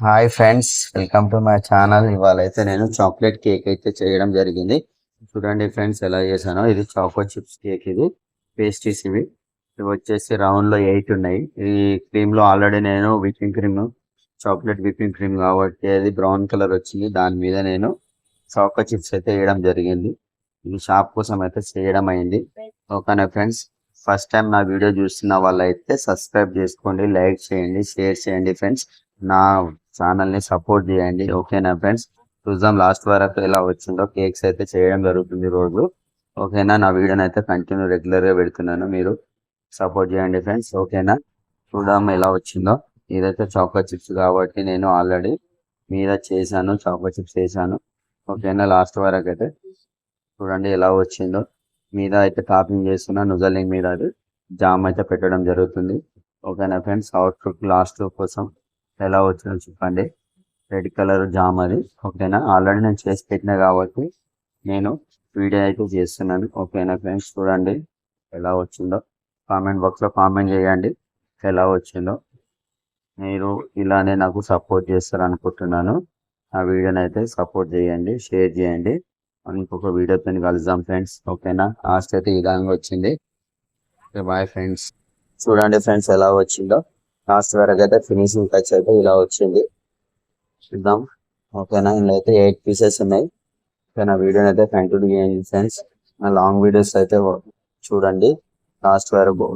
Hi friends, welcome to my channel. ఇవాళ అయితే నేను చాక్లెట్ కేక్ అయితే చేయడం జరిగింది. చూడండి ఫ్రెండ్స్, ఎలా చేశానో. ఇది చాకో చిప్స్ కేక్. ఇది పేస్ట్రీస్ ఇవి వచ్చేసి రౌండ్ లో 8 ఉన్నాయి. ఈ క్రీమ్ లో ఆల్రెడీ నేను whipping cream, chocolate whipping cream కాబట్టి అది బ్రౌన్ కలర్ వచ్చింది. దాని మీద నేను చాకో చిప్స్ అయితే వేయడం జరిగింది. ఇది షాప్ కోసం అయితే చేయడం అయింది. ఓకేనా ఫ్రెండ్స్, ఫస్ట్ టైం నా వీడియో చూస్తున్న వాళ్ళైతే సబ్స్క్రైబ్ చేసుకోండి, లైక్ చేయండి, షేర్ చేయండి ఫ్రెండ్స్. నా ఛానల్ ని సపోర్ట్ చేయండి. ఓకేనా ఫ్రెండ్స్, చూద్దాం లాస్ట్ వరకు ఎలా వచ్చిందో. కేక్స్ అయితే చేయడం జరుగుతుంది రోజు. ఓకేనా, నా వీడియోని అయితే కంటిన్యూ రెగ్యులర్ గా పెడుతున్నాను, మీరు సపోర్ట్ చేయండి ఫ్రెండ్స్. ఓకేనా, చూద్దాం ఎలా వచ్చిందో. ఇదైతే చాకో చిప్స్ కాబట్టి నేను ఆల్రెడీ మీద చేశాను, చాకో చిప్స్ వేసాను. ఓకేనా, లాస్ట్ వరకు అయితే చూడండి ఎలా వచ్చిందో. మీద అయితే టాపింగ్ చేస్తున్నా, నుజలింగ్ మీద అది జామ్ అయితే పెట్టడం జరుగుతుంది. ఓకేనా ఫ్రెండ్స్, అవుట్పుట్ లాస్ట్ కోసం ఎలా వచ్చిందో చెప్పండి. రెడ్ కలర్ జామ్ అది. ఓకేనా, ఆల్రెడీ నేను చేసి పెట్టినా కాబట్టి నేను వీడియో అయితే చేస్తున్నాను. ఓకేనా ఫ్రెండ్స్, చూడండి ఎలా వచ్చిందో. కామెంట్ బాక్స్లో కామెంట్ చేయండి ఎలా వచ్చిందో. మీరు ఇలానే నాకు సపోర్ట్ చేస్తారు అనుకుంటున్నాను. ఆ వీడియోని అయితే సపోర్ట్ చేయండి, షేర్ చేయండి. ఇంకొక వీడియోతో కలుద్దాం ఫ్రెండ్స్. ఓకేనా, లాస్ట్ అయితే ఈ విధంగా వచ్చింది. Bye friends. చూడండి ఫ్రెండ్స్ ఎలా వచ్చిందో. లాస్ట్ వరకు అయితే ఫినిషింగ్ టచ్ అయితే ఇలా వచ్చింది. చూద్దాం. ఓకేనా, ఇందులో అయితే 8 పీసెస్ ఉన్నాయి. ఓకేనా, వీడియోని అయితే కంటిన్యూ చేయండి ఫ్రెండ్స్. నా లాంగ్ వీడియోస్ అయితే చూడండి లాస్ట్ వరకు.